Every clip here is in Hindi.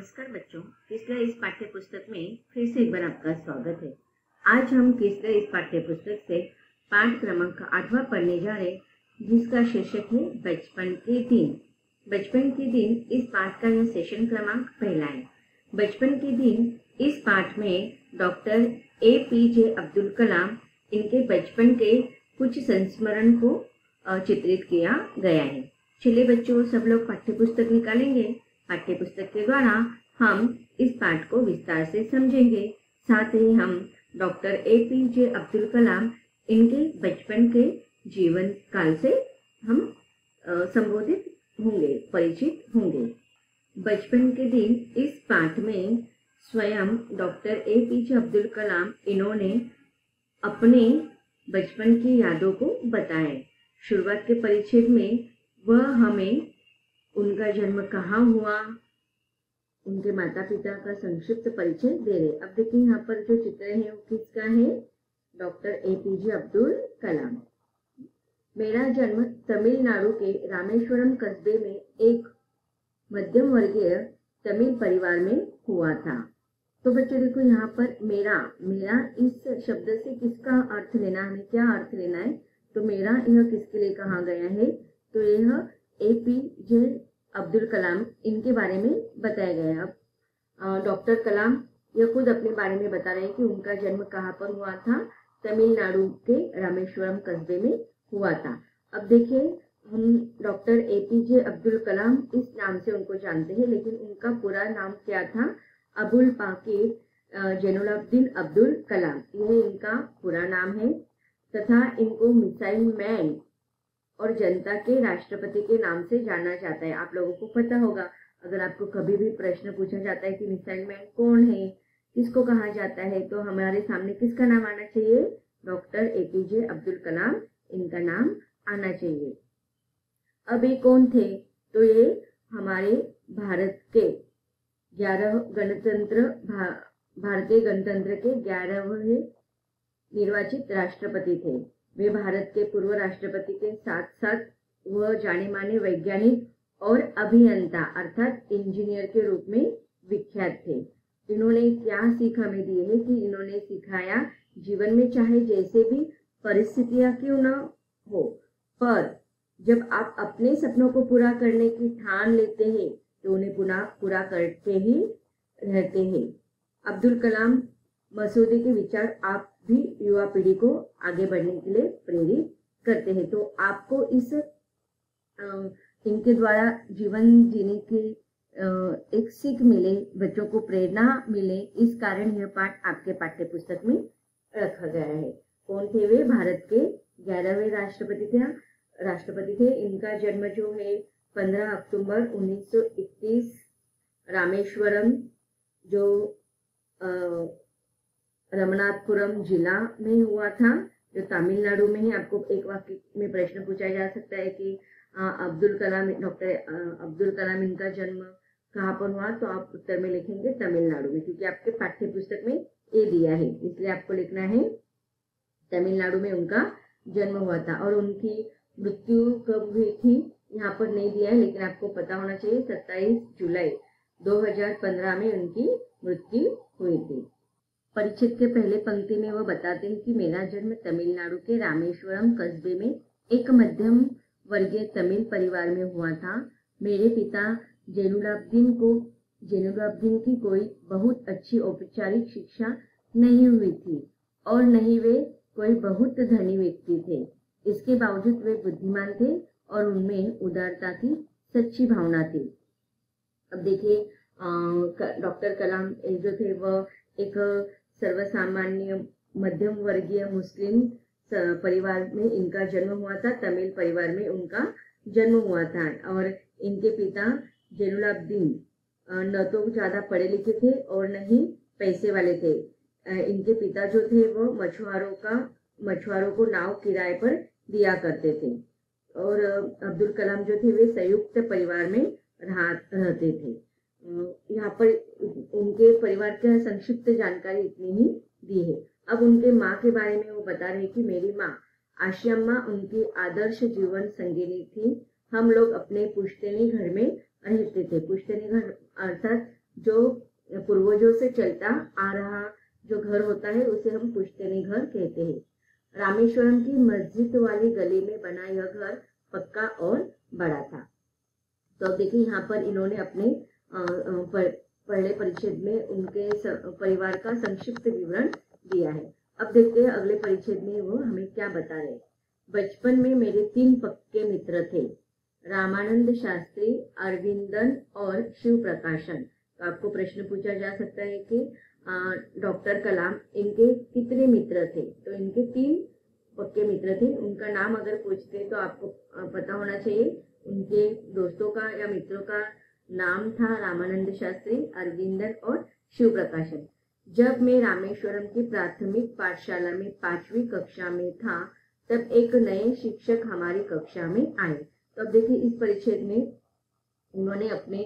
नमस्कार बच्चों, किसला इस पाठ्य पुस्तक में फिर से एक बार आपका स्वागत है। आज हम किसला इस पाठ्य पुस्तक से पाठ क्रमांक 8वां पढ़ने जा रहे, जिसका शीर्षक है बचपन के दिन। बचपन के दिन इस पाठ का यह सेशन क्रमांक पहला है। बचपन के दिन इस पाठ में डॉक्टर APJ अब्दुल कलाम इनके बचपन के कुछ संस्मरण को चित्रित किया गया है। चलिए बच्चों, सब लोग पाठ्य पुस्तक निकालेंगे। पाठ्य पुस्तक के द्वारा हम इस पाठ को विस्तार से समझेंगे। साथ ही हम डॉक्टर APJ अब्दुल कलाम इनके बचपन के जीवन काल से हम संबोधित होंगे, परिचित होंगे। बचपन के दिन इस पाठ में स्वयं डॉक्टर APJ अब्दुल कलाम इन्होंने अपने बचपन की यादों को बताया। शुरुआत के परिच्छेद में वह हमें उनका जन्म कहाँ हुआ, उनके माता पिता का संक्षिप्त परिचय दे रहे। अब देखिए यहाँ पर जो चित्र है वो किसका है, डॉक्टर APJ अब्दुल कलाम। मेरा जन्म तमिलनाडु के रामेश्वरम कस्बे में एक मध्यम वर्गीय तमिल परिवार में हुआ था। तो बच्चों देखो यहाँ पर मेरा इस शब्द से किसका अर्थ लेना, हमें क्या अर्थ लेना है। तो मेरा यह किसके लिए कहा गया है, तो यह APJ अब्दुल कलाम इनके बारे में बताया गया है। अब डॉक्टर कलाम यह खुद अपने बारे में बता रहे हैं कि उनका जन्म कहाँ पर हुआ था, तमिलनाडु के रामेश्वरम कस्बे में हुआ था। अब देखिए हम डॉक्टर APJ अब्दुल कलाम इस नाम से उनको जानते हैं, लेकिन उनका पूरा नाम क्या था, अबुल पाकीर जैनुलाब्दीन अब्दुल कलाम, यह इनका पूरा नाम है। तथा इनको मिसाइल मैन और जनता के राष्ट्रपति के नाम से जाना जाता है। आप लोगों को पता होगा, अगर आपको कभी भी प्रश्न पूछा जाता है कि मिसाइल मैन कौन है, किसको कहा जाता है, तो हमारे सामने किसका नाम आना चाहिए, डॉक्टर APJ अब्दुल कलाम इनका नाम आना चाहिए। अब ये कौन थे, तो ये हमारे भारत के 11 भारतीय गणतंत्र के 11वें निर्वाचित राष्ट्रपति थे। वे भारत के पूर्व राष्ट्रपति के साथ साथ वह जाने माने वैज्ञानिक और अभियंता अर्थात इंजीनियर के रूप में विख्यात थे। इन्होंने क्या सीख हमें दी है कि इन्होंने सिखाया, जीवन में चाहे जैसे भी परिस्थितियां क्यों न हो, पर जब आप अपने सपनों को पूरा करने की ठान लेते हैं तो उन्हें पुनः पूरा करते ही रहते हैं। अब्दुल कलाम मसूदे के विचार आप भी युवा पीढ़ी को आगे बढ़ने के लिए प्रेरित करते हैं। तो आपको इस इनके द्वारा जीवन जीने की एक सीख मिले, बच्चों को प्रेरणा मिले, इस कारण यह पाठ आपके पाठ्य पुस्तक में रखा गया है। कौन थे वे, भारत के 11वें राष्ट्रपति थे। इनका जन्म जो है 15 अक्टूबर 1921 रामेश्वरम जो रमनाथपुरम जिला में हुआ था, जो तमिलनाडु में है। आपको एक वाक्य में प्रश्न पूछा जा सकता है कि डॉक्टर अब्दुल कलाम इनका जन्म कहाँ पर हुआ, तो आप उत्तर में लिखेंगे तमिलनाडु में, क्योंकि आपके पाठ्य पुस्तक में ये दिया है, इसलिए आपको लिखना है तमिलनाडु में उनका जन्म हुआ था। और उनकी मृत्यु कब हुई थी यहाँ पर नहीं दिया है, लेकिन आपको पता होना चाहिए 27 जुलाई 2015 में उनकी मृत्यु हुई थी। परिचित के पहले पंक्ति में वह बताते हैं कि मेरा जन्म तमिलनाडु के रामेश्वरम कस्बे में एक मध्यम वर्गीय तमिल परिवार में हुआ था। मेरे पिता जैनुलाब्दीन की कोई बहुत अच्छी औपचारिक शिक्षा नहीं हुई थी और नहीं वे कोई बहुत धनी व्यक्ति थे। इसके बावजूद वे बुद्धिमान थे और उनमें उदारता की सच्ची भावना थी। अब देखिए डॉक्टर कलाम जो थे वह एक सर्वसामान्य मध्यम वर्गीय मुस्लिम परिवार में इनका जन्म हुआ था, तमिल परिवार में उनका जन्म हुआ था। और इनके पिता जैनुलाब्दीन न तो ज्यादा पढ़े लिखे थे और न ही पैसे वाले थे। इनके पिता जो थे वो मछुआरों को नाव किराए पर दिया करते थे। और अब्दुल कलाम जो थे वे संयुक्त परिवार में रहते थे। यहाँ पर उनके परिवार की संक्षिप्त जानकारी इतनी ही दी है। अब उनके माँ के बारे में वो बता रहे कि मेरी माँ आशियम्मा उनकी आदर्श जीवन संगिनी थी। हम लोग अपने पुश्तैनी घर में रहते थे। पुश्तैनी घर अर्थात जो पूर्वजों से चलता आ रहा जो घर होता है उसे हम पुश्तैनी घर कहते हैं। रामेश्वरम की मस्जिद वाली गली में बना यह घर पक्का और बड़ा था। तो अब देखिए यहाँ पर इन्होंने अपने पहले परिच्छेद में उनके परिवार का संक्षिप्त विवरण दिया है। अब देखते हैं अगले परिच्छेद में वो हमें क्या बता रहे। बचपन में मेरे 3 पक्के मित्र थे, रामानंद शास्त्री, अरविंदन और शिव प्रकाशन। तो आपको प्रश्न पूछा जा सकता है कि डॉक्टर कलाम इनके कितने मित्र थे। तो इनके 3 पक्के मित्र थे। उनका नाम अगर पूछते तो आपको पता होना चाहिए। उनके दोस्तों का या मित्रों का नाम था रामानंद शास्त्री, अरविंदन और शिव प्रकाशन। जब मैं रामेश्वरम की प्राथमिक पाठशाला में 5वीं कक्षा में था तब एक नए शिक्षक हमारी कक्षा में आए। तो अब देखिए इस परिच्छेद में उन्होंने अपने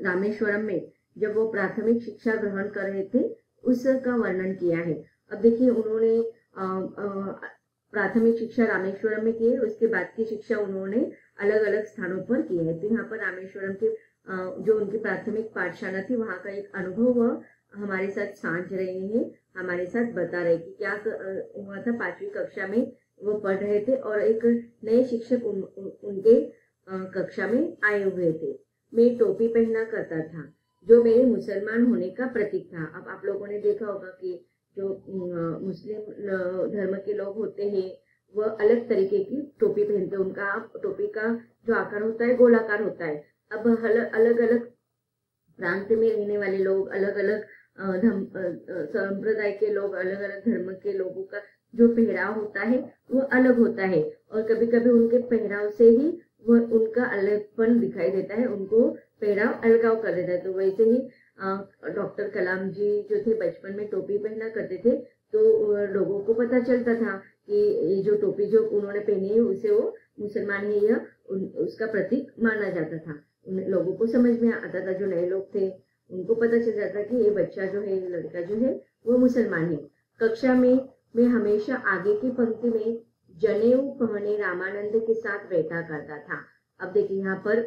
रामेश्वरम में जब वो प्राथमिक शिक्षा ग्रहण कर रहे थे उसका वर्णन किया है। अब देखिए उन्होंने प्राथमिक शिक्षा रामेश्वरम में की है, उसके बाद की शिक्षा उन्होंने अलग अलग स्थानों पर की है। तो यहाँ पर रामेश्वरम के जो उनकी प्राथमिक पाठशाला थी वहाँ का एक अनुभव वह हमारे साथ साझ रहे हैं, हमारे साथ बता रहे कि क्या हुआ था। 5वीं कक्षा में वो पढ़ रहे थे और एक नए शिक्षक उनके कक्षा में आए हुए थे। मैं टोपी पहना करता था जो मेरे मुसलमान होने का प्रतीक था। अब आप लोगों ने देखा होगा कि जो मुस्लिम धर्म के लोग होते हैं वह अलग तरीके की टोपी पहनते हैं। उनका टोपी का जो आकार होता है गोलाकार होता है। अब अलग अलग प्रांत में रहने वाले लोग, अलग अलग संप्रदाय के लोग, अलग अलग धर्म के लोगों का जो पहराव होता है वो अलग होता है और कभी कभी उनके पहराव से ही वो उनका अलगपन दिखाई देता है, उनको पहराव अलगाव कर देता है। तो वैसे ही डॉक्टर कलाम जी जो थे बचपन में टोपी पहना करते थे तो लोगों को पता चलता था कि ये जो टोपी जो उन्होंने पहनी है उसे वो मुसलमान है, यह उसका प्रतीक माना जाता था। उन लोगों को समझ में आता था, जो नए लोग थे उनको पता चल जाता कि ये बच्चा जो है, ये लड़का जो है वो मुसलमान है। कक्षा में मैं हमेशा आगे की पंक्ति में जनेऊ पहने रामानंद के साथ बैठा करता था। अब देखिए यहाँ पर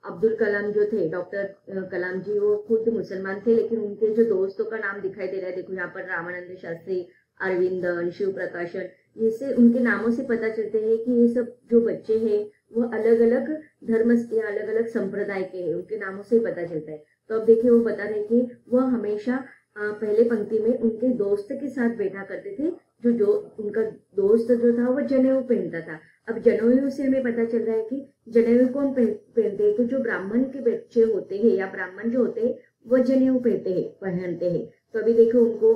अब्दुल कलाम जो थे, डॉक्टर कलाम जी, वो खुद मुसलमान थे लेकिन उनके जो दोस्तों का नाम दिखाई दे रहा है, देखो यहाँ पर रामानंद शास्त्री, अरविंदन, शिव प्रकाशन, इससे उनके नामों से पता चलते हैं कि ये सब जो बच्चे हैं वो अलग अलग धर्म या अलग अलग संप्रदाय के हैं, उनके नामों से पता चलता है। तो अब देखिए वो बता रहे कि वह हमेशा पहले पंक्ति में उनके दोस्त के साथ बैठा करते थे। जो उनका दोस्त जो था वो जनेऊ पहनता था। अब जनेऊ से हमें पता चल रहा है कि जनेऊ कौन पहनते हैं, तो जो ब्राह्मण के बच्चे होते हैं या ब्राह्मण जो होते हैं वो जनेऊ पहनते हैं। तो अभी देखो उनको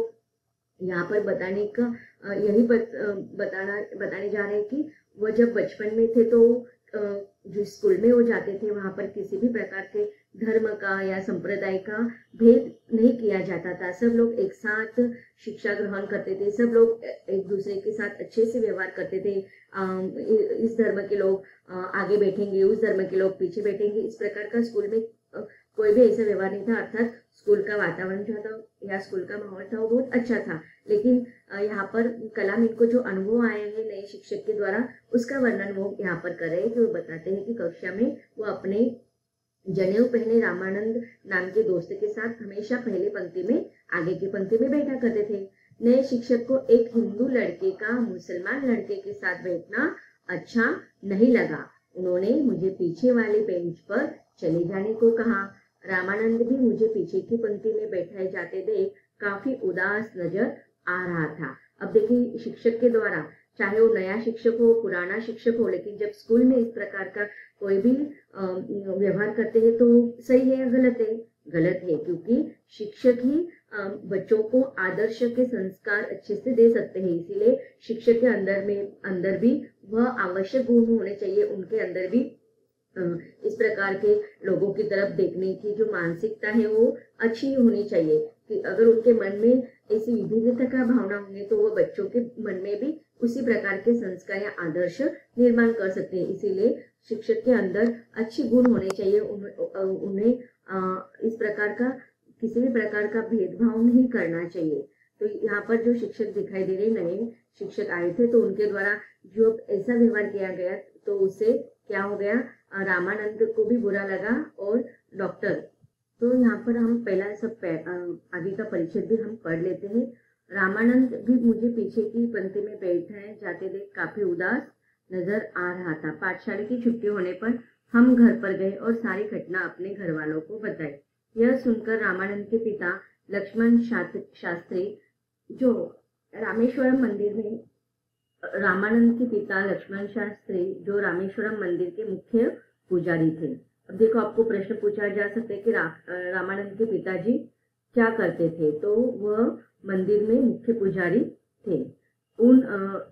यहाँ पर बताने का यही बताने जा रहे हैं कि वो जब बचपन में थे तो जो स्कूल में वो जाते थे वहां पर किसी भी प्रकार के धर्म का या संप्रदाय का भेद नहीं किया जाता था। सब लोग एक साथ शिक्षा ग्रहण करते थे, सब लोग एक दूसरे के साथ अच्छे से व्यवहार करते थे। इस धर्म के लोग आगे बैठेंगे, उस धर्म के लोग पीछे बैठेंगे, इस प्रकार का स्कूल में कोई भी ऐसा व्यवहार नहीं था। अर्थात स्कूल का वातावरण जो था या स्कूल का माहौल था वो बहुत अच्छा था। लेकिन यहाँ पर कलाम इनको जो अनुभव आया है नए शिक्षक के द्वारा उसका वर्णन वो यहाँ पर कर रहे हैं कि वो बताते हैं कि कक्षा में वो अपने जनेऊ पहने रामानंद नाम के दोस्त के साथ हमेशा पहले पंक्ति में, आगे की पंक्ति में बैठा करते थे। नए शिक्षक को एक हिंदू लड़के का मुसलमान लड़के के साथ बैठना अच्छा नहीं लगा। उन्होंने मुझे पीछे वाले बेंच पर चले जाने को कहा। रामानंद भी मुझे पीछे की पंक्ति में बैठाए जाते देख काफी उदास नजर आ रहा था। अब देखिए शिक्षक के द्वारा, चाहे वो नया शिक्षक हो, पुराना शिक्षक हो, लेकिन जब स्कूल में इस प्रकार का कोई भी व्यवहार करते हैं तो सही है या गलत है? गलत है, क्योंकि शिक्षक ही बच्चों को आदर्श के संस्कार अच्छे से दे सकते हैं। इसीलिए शिक्षक के अंदर भी वह आवश्यक गुण होने चाहिए, उनके अंदर भी इस प्रकार के लोगों की तरफ देखने की जो मानसिकता है वो अच्छी होनी चाहिए। कि अगर उनके मन में ऐसी विभिन्नता का भावना होंगे तो वो बच्चों के मन में भी उसी प्रकार के संस्कार या आदर्श निर्माण कर सकते हैं। इसीलिए शिक्षक के अंदर अच्छे गुण होने चाहिए। उन्हें इस प्रकार का किसी भी प्रकार का भेदभाव नहीं करना चाहिए। तो यहाँ पर जो शिक्षक दिखाई दे रहे, नए शिक्षक आए थे तो उनके द्वारा जो ऐसा व्यवहार किया गया तो उसे क्या हो गया, रामानंद को भी बुरा लगा और डॉक्टर। तो यहाँ पर हम पहला सब आगे का परिचय भी हम पढ़ लेते हैं। रामानंद भी मुझे पीछे की पंक्ति में बैठे जाते देख काफी उदास नजर आ रहा था। पाठशाला की छुट्टी होने पर हम घर पर गए और सारी घटना अपने घर वालों को बताई। यह सुनकर रामानंद के पिता लक्ष्मण शास्त्री जो रामेश्वरम मंदिर में रामानंद के पिता लक्ष्मण शास्त्री जो रामेश्वरम मंदिर के मुख्य पुजारी थे। अब देखो, आपको प्रश्न पूछा जा सकता है कि रामानंद के पिताजी क्या करते थे, तो वह मंदिर में मुख्य पुजारी थे। उन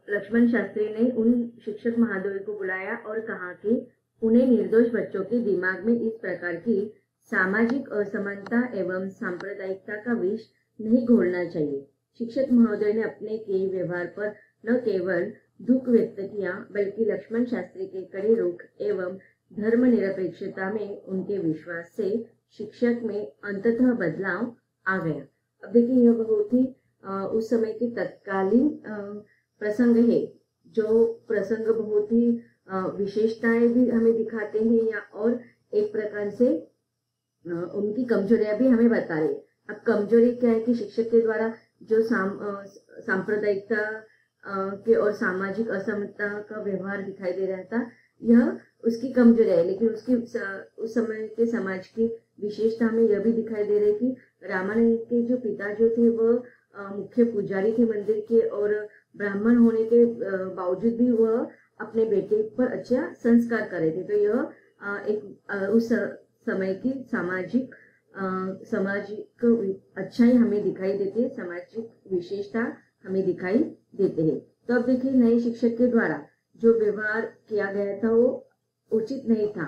लक्ष्मण शास्त्री ने उन शिक्षक महोदय को बुलाया और कहा कि उन्हें निर्दोष बच्चों के दिमाग में इस प्रकार की सामाजिक असमानता एवं सांप्रदायिकता का विष नहीं घोलना चाहिए। शिक्षक महोदय ने अपने के व्यवहार पर न केवल दुख व्यक्त किया, बल्कि लक्ष्मण शास्त्री के कड़े रुख एवं धर्मनिरपेक्षता में उनके विश्वास से शिक्षक में अंततः बदलाव आ गया। अब देखिए, यह बहुत ही उस समय के तत्कालीन प्रसंग है, जो प्रसंग बहुत ही विशेषताएं भी हमें दिखाते हैं या और एक प्रकार से उनकी कमजोरियां भी हमें बता रहे। अब कमजोरी क्या है कि शिक्षक के द्वारा जो सांप्रदायिकता के और सामाजिक असमानता का व्यवहार दिखाई दे रहा था, यह उसकी कमजोरी है। लेकिन उसकी उस समय के समाज की विशेषता में यह भी दिखाई दे रही कि रामानंद के जो पिता जो थे वह मुख्य पुजारी थे मंदिर के, और ब्राह्मण होने के बावजूद भी वह अपने बेटे पर अच्छा संस्कार कर रहे थे। तो यह एक उस समय की सामाजिक अच्छाई हमें दिखाई देती है, सामाजिक विशेषता हमें दिखाई देते हैं। तो अब देखिए, नए शिक्षक के द्वारा जो व्यवहार किया गया था वो उचित नहीं था,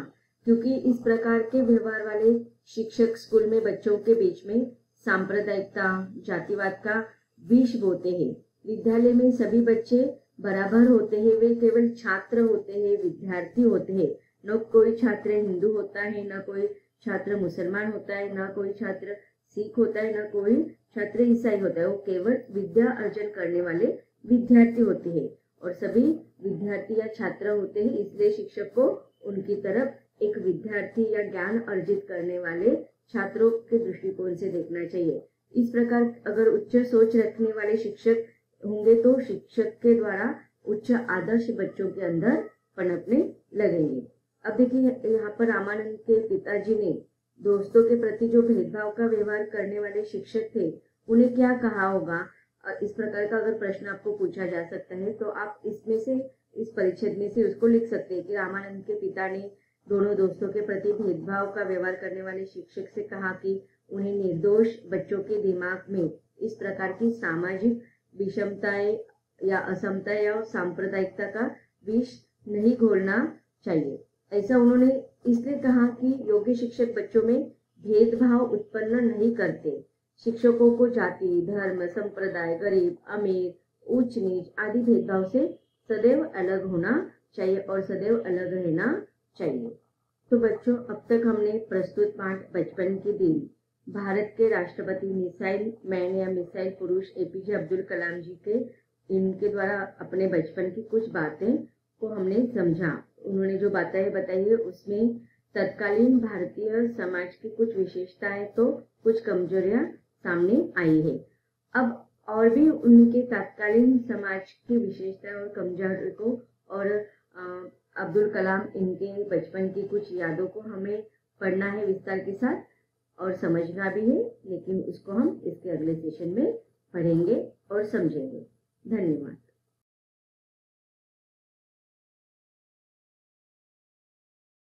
क्योंकि इस प्रकार के व्यवहार वाले शिक्षक स्कूल में बच्चों के बीच में सांप्रदायिकता, जातिवाद का विष बोते हैं। विद्यालय में सभी बच्चे बराबर होते हैं, वे केवल छात्र होते हैं, विद्यार्थी होते हैं। न कोई छात्र हिंदू होता है, न कोई छात्र मुसलमान होता है, न कोई छात्र सिख होता है, न कोई छात्र ईसाई होता है। वो केवल विद्या अर्जन करने वाले विद्यार्थी होते हैं और सभी विद्यार्थी या छात्र होते हैं। इसलिए शिक्षक को उनकी तरफ एक विद्यार्थी या ज्ञान अर्जित करने वाले छात्रों के दृष्टिकोण से देखना चाहिए। इस प्रकार अगर उच्च सोच रखने वाले शिक्षक होंगे तो शिक्षक के द्वारा उच्च आदर्श बच्चों के अंदर पनपने लगेंगे। अब देखिए, यहाँ पर रामानंद के पिताजी ने दोस्तों के प्रति जो भेदभाव का व्यवहार करने वाले शिक्षक थे उन्हें क्या कहा होगा, इस प्रकार का अगर प्रश्न आपको पूछा जा सकता है तो आप इसमें से इस परिच्छेद में से उसको लिख सकते हैं कि रामानंद के पिता ने दोनों दोस्तों के प्रति भेदभाव का व्यवहार करने वाले शिक्षक से कहा कि उन्हें निर्दोष बच्चों के दिमाग में इस प्रकार की सामाजिक विषमताएं या असमता या सांप्रदायिकता का विष नहीं घोलना चाहिए। ऐसा उन्होंने इसलिए कहा कि योग्य शिक्षक बच्चों में भेदभाव उत्पन्न नहीं करते। शिक्षकों को जाति, धर्म, संप्रदाय, गरीब, अमीर, उच्च नीच आदि भेदभाव से सदैव अलग होना चाहिए और सदैव अलग रहना चाहिए। तो बच्चों, अब तक हमने प्रस्तुत पाठ बचपन के दिन भारत के राष्ट्रपति मिसाइल मैन या मिसाइल पुरुष एपीजे अब्दुल कलाम जी के इनके द्वारा अपने बचपन की कुछ बातें को हमने समझा। उन्होंने जो बातें बताई है उसमें तत्कालीन भारतीय समाज की कुछ विशेषताएं तो कुछ कमजोरियां सामने आई है। अब और भी उनके तत्कालीन समाज की विशेषताएं और कमजोरी को और अब्दुल कलाम इनके बचपन की कुछ यादों को हमें पढ़ना है विस्तार के साथ और समझना भी है, लेकिन उसको हम इसके अगले सेशन में पढ़ेंगे और समझेंगे। धन्यवाद।